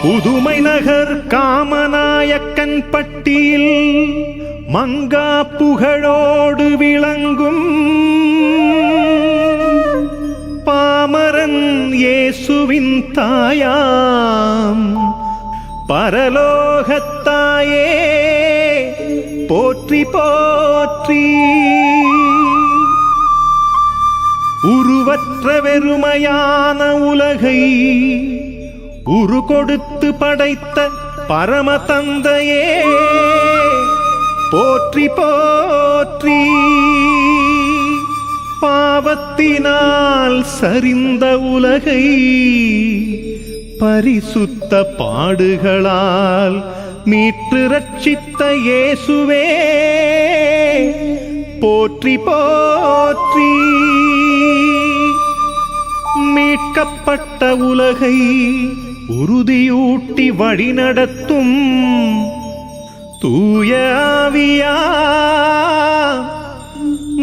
புதுமை நகர் காமநாயக்கன் பட்டியில் மங்கா புகழோடு விளங்கும் பாமரன் இயேசுவின் தாயாம் பரலோகத்தாயே போற்றி போற்றி. உருவற்ற வெறுமையான உலகை உரு கொடுத்து படைத்த பரம தந்தையே போற்றி போற்றி. பாவத்தினால் சரிந்த உலகை பரிசுத்த பாடுகளால் மீட்டு ரட்சித்த இயேசுவே போற்றி போற்றி. மீட்கப்பட்ட உலகை உறுதியூட்டி வழிநடத்தும் தூய ஆவியா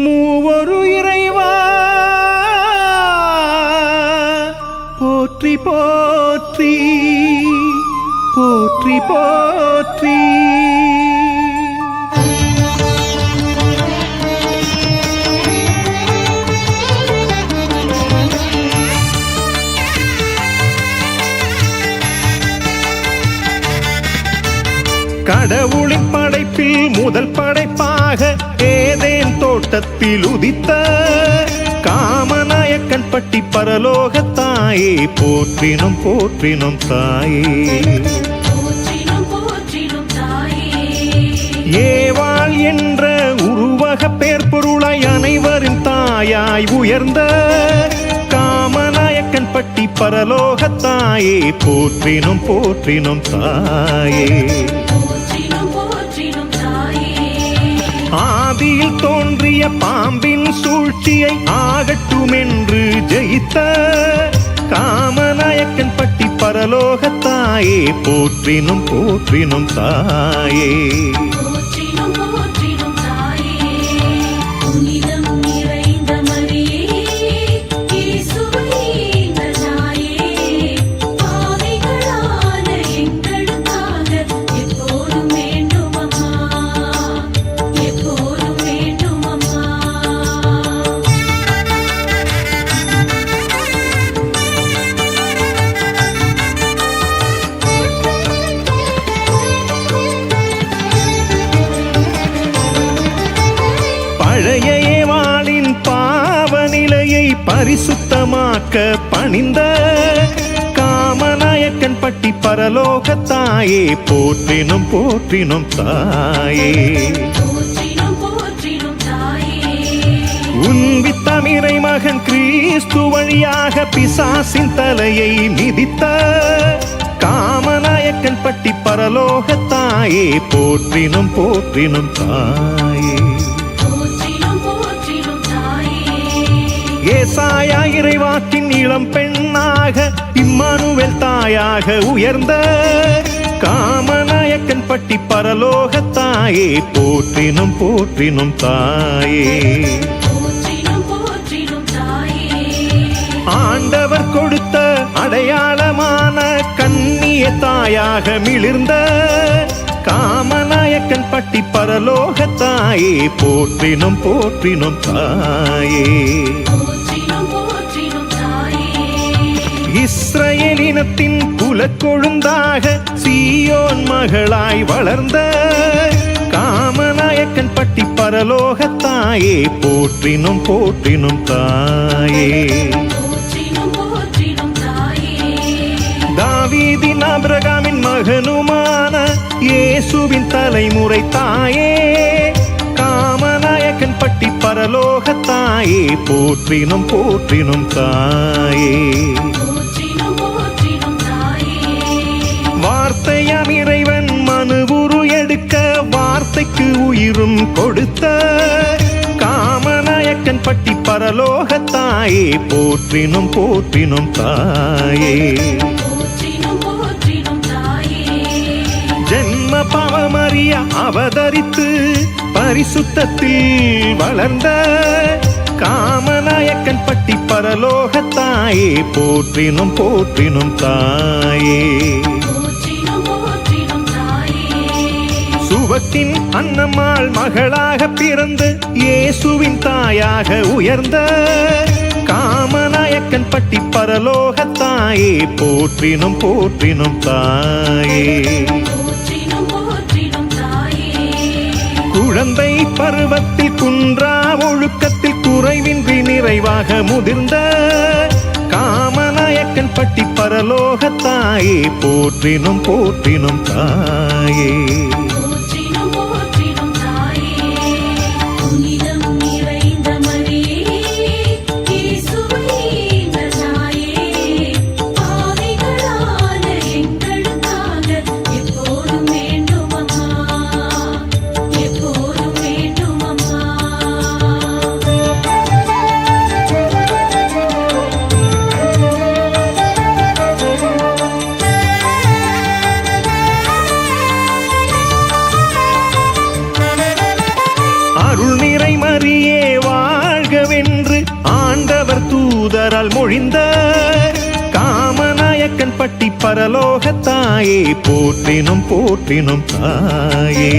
மூவொரு இறைவா போற்றி போற்றி போற்றி போற்றி. கடவுளின் படைப்பில் முதல் படைப்பாக ஏதேன் தோட்டத்தில் உதித்த காமநாயக்கன் பட்டி பரலோகத்தாயே போற்றினும் போற்றினும் தாயே. ஏவாள் என்ற உருவக பேர் பொருளாய் அனைவரின் தாயாய் உயர்ந்த காமநாயக்கன் பட்டி பரலோகத்தாயே போற்றினும் போற்றினும் தாயே. ஆதியில் தோன்றிய பாம்பின் சூழ்ச்சியை ஆகட்டும் என்று ஜெயித்த காமநாயக்கன் பட்டி பரலோகத்தாயே போற்றினும் போற்றினும் தாயே. பழைய ஏவாளின் பாவநிலையை பரிசுத்தமாக்க பணிந்த காமநாயக்கன் பட்டி பரலோகத்தாயே போற்றினும் போற்றினும் தாயே. உன் வித்தமிரை மகன் கிறிஸ்து வழியாக பிசாசின் தலையை மிதித்த காமநாயக்கன் பட்டி பரலோகத்தாயே போற்றினும் போற்றினும் தாயே. ஏசாயா இறைவாக்கின் இளம் பெண்ணாக இம்மானுவேல் தாயாக உயர்ந்த காமநாயக்கன் பட்டி பரலோகத்தாயே போற்றினும் போற்றினும் தாயே. ஆண்டவர் கொடுத்த அடையாளமான கன்னிய தாயாக மிளிர்ந்த காமநாயக்கன் பட்டி பரலோகத்தாயே போற்றினும் போற்றினும் தாயே. இஸ்ரவேலினத்தின் குலக்கொழுந்தாக சீயோன் மகளாய் வளர்ந்த காமநாயக்கன் பட்டி பரலோகத்தாயே போற்றினும் போற்றினும் தாயே. தாவீதின் ஆபிரகாமின் மகனுமான இயேசுவின் தலைமுறை தாயே காமநாயக்கன் பட்டி பரலோகத்தாயே போற்றினும் போற்றினும் தாயே. வார்த்தையாம் இறைவன் மனுவுரு எடுக்க வார்த்தைக்கு உயிரும் கொடுத்த காமநாயக்கன் பட்டி பரலோகத்தாயே போற்றினும் போற்றினும் தாயே. ஜென்ம பாவமறிய அவதரித்து பரிசுத்தத்தில் வளர்ந்த காமநாயக்கன் பட்டி பரலோகத்தாயே போற்றினும் போற்றினும் தாயே. துவக்கின் அன்னம்மாள் மகளாக பிறந்து இயேசுவின் தாயாக உயர்ந்த காமநாயக்கன் பட்டி பரலோகத்தாயே போற்றினும் போற்றினும் தாயே. குழந்தை பருவத்தில் குன்றா ஒழுக்கத்தில் குறைவின்றி நிறைவாக முதிர்ந்த காமநாயக்கன் பட்டி பரலோகத்தாயே போற்றினும் போற்றினும் தாயே. தூதரால் மொழிந்த காமநாயக்கன் பட்டி பரலோகத்தாயே போற்றினும் போற்றினும் தாயே.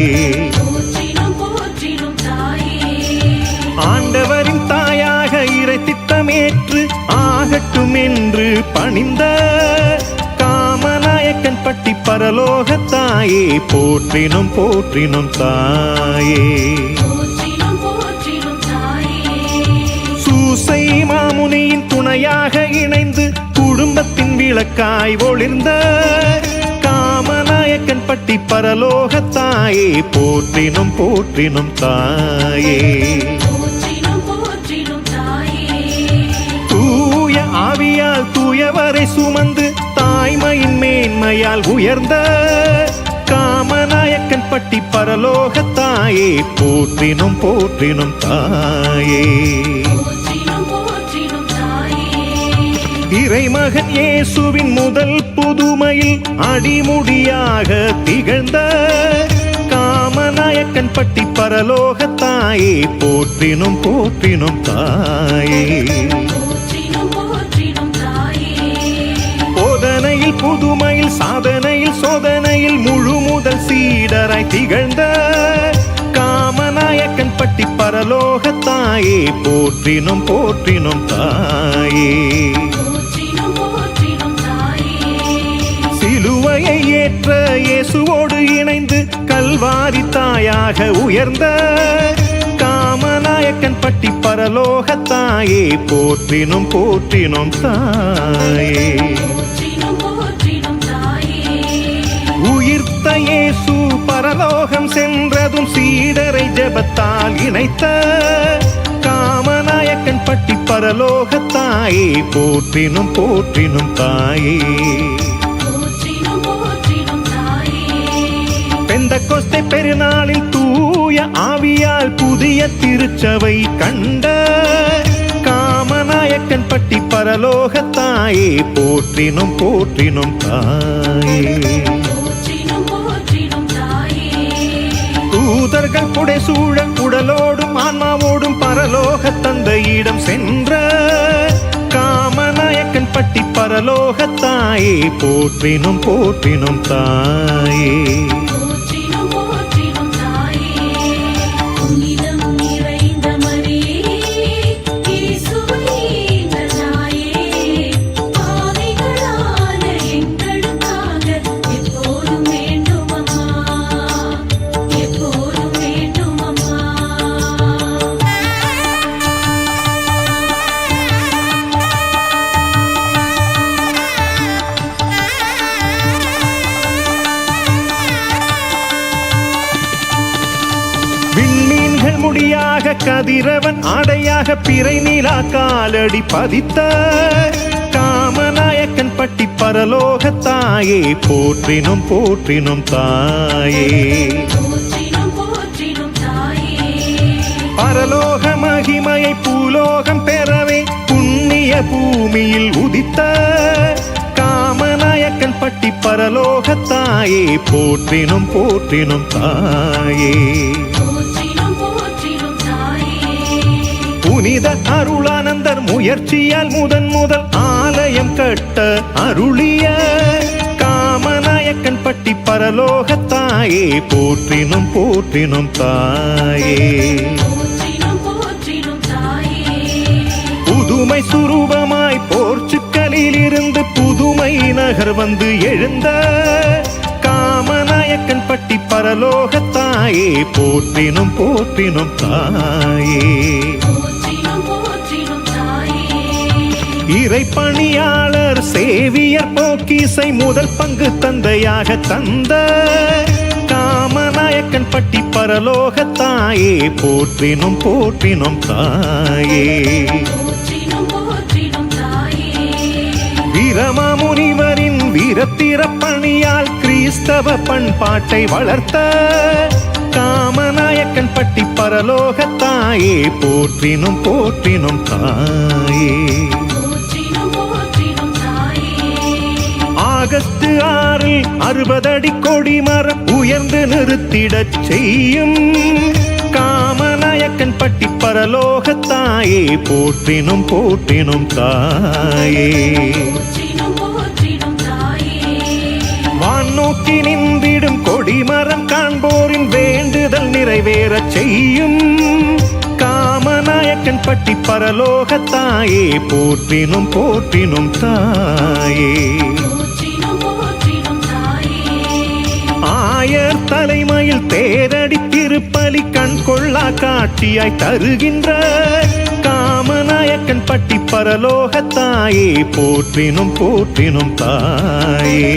ஆண்டவரின் தாயாக இறை திட்டமேற்று ஆகட்டும் என்று பணிந்த காமநாயக்கன் பட்டி பரலோகத்தாயே போற்றினும் போற்றினும் தாயே. சூசை மாமுனியின் துணையாக இணைந்து குடும்பத்தின் விளக்காய் ஒளிர்ந்த காமநாயக்கன் பட்டி பரலோகத்தாயே போற்றினும் போற்றினும் தாயே. தூய ஆவியால் தூயவரை சுமந்து தாய்மையின் மேன்மையால் உயர்ந்த காமநாயக்கன் பட்டி பரலோகத்தாயே போற்றினும் போற்றினும் தாயே. இறைமகன் இயேசுவின் முதல் புதுமையில் அடிமுடியாக திகழ்ந்த காமநாயக்கன் பட்டி பரலோகத்தாயே போற்றினும் போற்றினும் தாயே. போதனையில் புதுமையில் சாதனையில் சோதனையில் முழு முதல் சீடராய் திகழ்ந்த காமநாயக்கன் பட்டி பரலோகத்தாயே போற்றினும் போற்றினும் தாயே. சிலுவையை ஏற்ற இயேசுவோடு இணைந்து கல்வாரி தாயாக உயர்ந்த காமநாயக்கன் பட்டி பரலோகத்தாயே போற்றினும் போற்றினும் தாயே. உயிர்த்த இயேசு பரலோகம் சென்றதும் சீடரை ஜெபத்தால் இணைத்த காமநாயக்கன் பட்டி பரலோகத்தாயே போற்றினும் போற்றினும் தாயே. பெந்தகோஸ்தே பெருநாளில் தூய ஆவியால் புதிய திருச்சபை கண்ட காமநாயக்கன் பட்டி பரலோகத்தாயே போற்றினும் போற்றினும் தாயே. தூதர்கள் புடைசூழ உடலோடும் ஆன்மாவோடும் பரலோக தந்தையிடம் சென்ற காமநாயக்கன் பட்டி பரலோகத்தாயே போற்றினும் போற்றினும் தாயே. விண்மீன்கள் முடியாக கதிரவன் ஆடையாக பிறை நிலா காலடி பதித்த காமநாயக்கன் பட்டி பரலோகத்தாயே போற்றினும் போற்றினும் தாயே. பரலோக மகிமையை பூலோகம் பெறவே புண்ணிய பூமியில் உதித்த காமநாயக்கன் பட்டி பரலோகத்தாயே போற்றினும் போற்றினும் தாயே. புனித அருளானந்தர் முயற்சியால் முதல் ஆலயம் கட்ட அருளிய காமநாயக்கன் பட்டி பரலோகத்தாயே போற்றினும் போற்றினும் தாயே. புதுமை சுரூபமாய் போர்ச்சுக்கலில் இருந்து புதுமை நகர் வந்து எழுந்த காமநாயக்கன் பட்டி பரலோகத்தாயே போற்றினும் போற்றினும் தாயே. இறைப்பணியாளர் சேவியர் போக்கீசை முதல் பங்கு தந்தையாக தந்த காமநாயக்கன் பட்டி பரலோகத்தாயே போற்றினும் போற்றினும் தாயே. வீரமாமுனிவரின் வீரத்திறப்பணியால் கிறிஸ்தவ பண்பாட்டை வளர்த்த காமநாயக்கன் பட்டி பரலோகத்தாயே போற்றினும் போற்றினும் தாயே. ஆகஸ்ட் 6 60 அடி கொடி மரம் உயர்ந்து நிறுத்திடச் செய்யும் காமநாயக்கன் பட்டி பரலோகத்தாயே போற்றினும் போற்றினும் தாயே. வானோக்கி நின்றிடும் கொடிமரம் காண்போரின் வேண்டுதல் நிறைவேறச் செய்யும் காமநாயக்கன் பட்டி பரலோகத்தாயே போற்றினும் போற்றினும் தாயே. ஆயர் தலைமையில் தேரடி திருப்பலி கண் கொள்ளா காட்சியாய் தருகின்ற காமநாயக்கன் பட்டி பரலோகத்தாயே போற்றினும் போற்றினும் தாயே.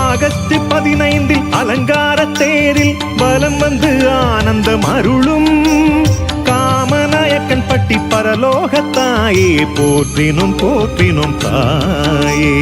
ஆகஸ்ட் 15 அலங்கார தேரில் பலம் வந்து ஆனந்தம் அருளும் காமநாயக்கன் பட்டி பரலோகத்தாயே போற்றினும் போற்றினும் தாயே.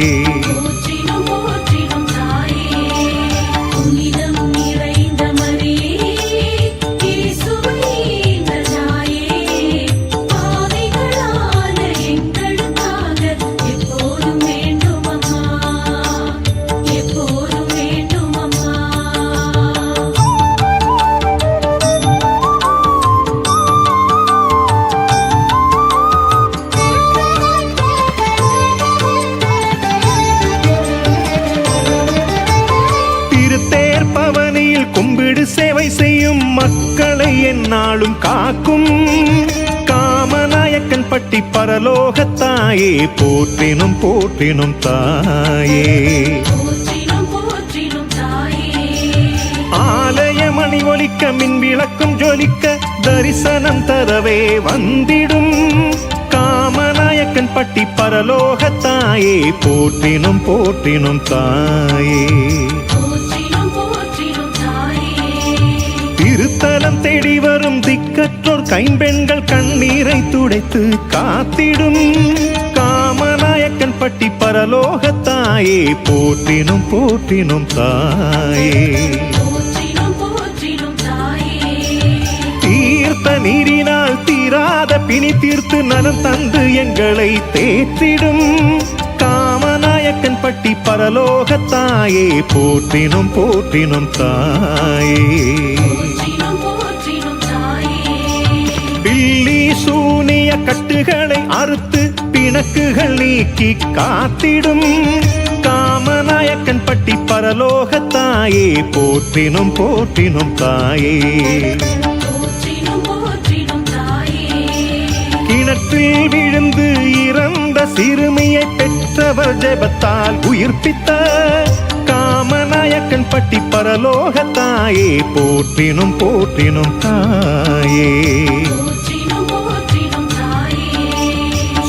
கும்பிடு சேவை செய்யும் மக்களை எந்நாளும் காக்கும் காமநாயக்கன் பட்டி பரலோகத்தாயே போற்றினும் போற்றினும் தாயே. ஆலயமணி ஒலிக்க மின் விளக்கும் ஜொலிக்க தரிசனம் தரவே வந்திடும் காமநாயக்கன் பட்டி பரலோகத்தாயே போற்றினும் போற்றினும் தாயே. திருத்தலம் தேடி வரும் திக்கற்றோர் கைம்பெண்கள் கண்ணீரை துடைத்து காத்திடும் காமநாயக்கன் பட்டி பரலோகத்தாயே போற்றினும் போற்றினும் தாயே. தீர்த்த நீரினால் தீராத பிணி தீர்த்து நலம் தந்து எங்களை தேற்றிடும் காமநாயக்கன் பட்டி பரலோகத்தாயே போற்றினும் போற்றினும் தாயே. பில்லி சூனிய கட்டுகளை அறுத்து பிணக்குகள் நீக்கி காத்திடும் காமநாயக்கன் பட்டி பரலோகத்தாயே போற்றினும் போற்றினும் தாயே. கிணற்றில் விழுந்து இறந்த சிறுமியை பெற்றவர் ஜெபத்தால் உயிர்ப்பித்த காமநாயக்கன் பட்டி பரலோகத்தாயே போற்றினும் போற்றினும் தாயே.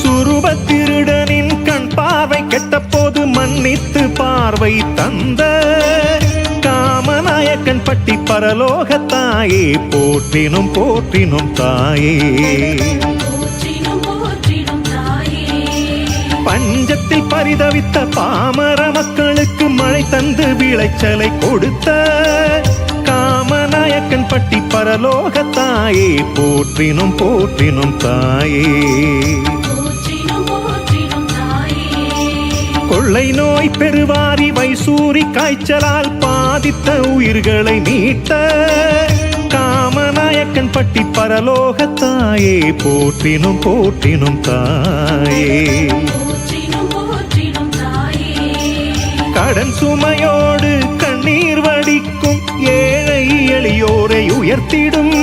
சுரூபத்திருடனின் கண் பார்வை கெட்ட போது மன்னித்து பார்வை தந்த காமநாயக்கன் பட்டி பரலோகத்தாயே போற்றினும் போற்றினும் தாயே. பஞ்சத்தில் பரிதவித்த பாமர மக்களுக்கு மழை தந்து விளைச்சலை கொடுத்த காமநாயக்கன் பட்டி பரலோகத்தாயே போற்றினும் போற்றினும் தாயே. கொள்ளை நோய் பெருவாரி வைசூரி காய்ச்சலால் பாதித்த உயிர்களை மீட்ட காமநாயக்கன் பட்டி பரலோகத்தாயே போற்றினும் போற்றினும் தாயே. கடன் சுமையோடு கண்ணீர் வடிக்கும் ஏழை எளியோரை உயர்த்திடும்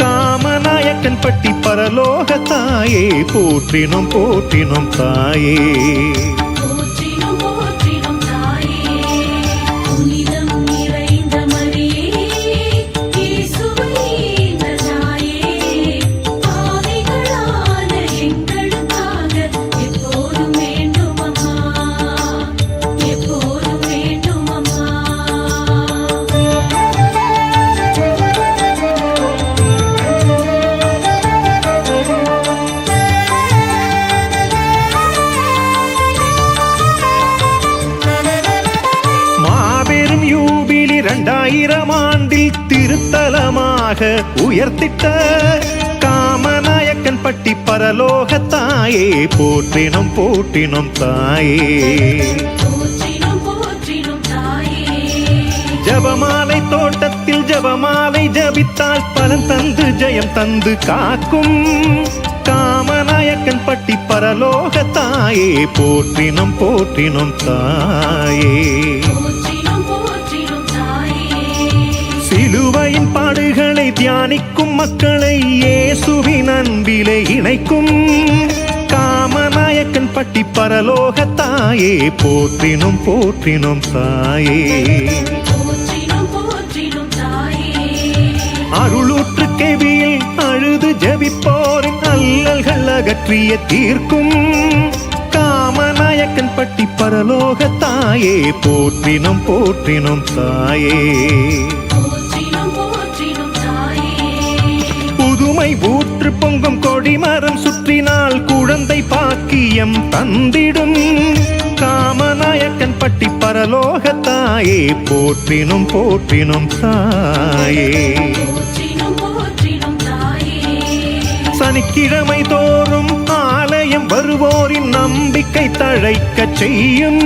காமநாயக்கன் பட்டி பரலோக தாயே போற்றினோம் போற்றினோம் தாயே. யூபிலி 2000 ஆண்டில் திருத்தலமாக உயர்த்திட்ட காமநாயக்கன் பட்டி பரலோக தாயே போற்றினோம் போற்றினோம் தாயே. ஜபமாலை தோட்டத்தில் ஜபமாலை ஜபித்தால் பலன் தந்து ஜெயம் தந்து காக்கும் காமநாயக்கன் பட்டி பரலோக தாயே போற்றினோம் போற்றினோம் தாயே. சிலுவையின் பாடுகளை தியானிக்கும் மக்களை இயேசுவின் அன்பிலே இணைக்கும் காமநாயக்கன் பட்டி பரலோக தாயே போற்றினோம் போற்றினோம் தாயே. அருளூற்று கெவியில் அழுது ஜெபிப்போரின் அல்லல்கள் அகற்றிய தீர்க்கும் காமநாயக்கன் பட்டி பரலோக தாயே போற்றினோம் போற்றினோம் தாயே. புதுமை ஊற்று பொங்கும் கொடிமரம் சுற்றினால் குழந்தை பாக்கியம் தந்திடும் காமநாயக்கன் பட்டி பரலோக தாயே போற்றினோம் போற்றினோம் தாயே. சனிக்கிழமை தோறும் ஆலயம் வருவோரின் நம்பிக்கை தழைக்க செய்யும்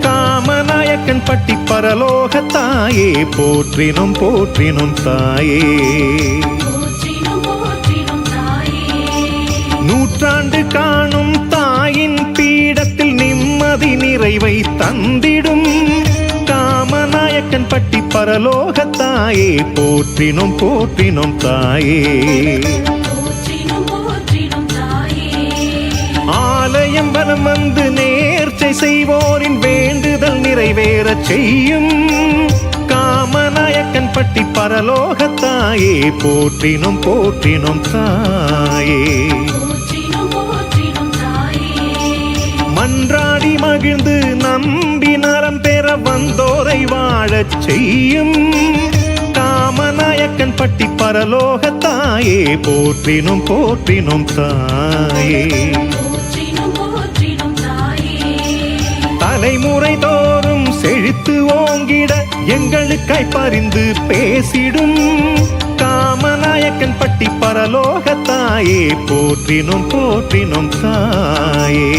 காமநாயக்கன் பட்டி பரலோக தாயே போற்றினோம் போற்றினோம் தாயே. நூற்றாண்டு காணும் தாயின் பீடத்தில் நிம்மதி நிறைவை தந்திடும் காமநாயக்கன் பட்டி பரலோக தாயே போற்றினோம் போற்றினோம் தாயே. ஆலயம் வலம் வந்து நேர்ச்சை செய்வோரின் வேண்டுதல் நிறைவேறச் செய்யும் காமநாயக்கன் பட்டி பரலோக தாயே போற்றினோம் போற்றினோம் தாயே. மன்றாடி மகிழ்ந்து நம்பி நலம் பெற வந்தோரை வாழச் செய்யும் காமநாயக்கன் பட்டி பரலோக தாயே போற்றினோம் போற்றினோம் தாயே. தலைமுறை தோறும் செழித்து ஓங்கிட எங்களுக்காய் பரிந்து பேசிடும் காமநாயக்கன் பட்டி பரலோக தாயே போற்றினோம் போற்றினோம் தாயே.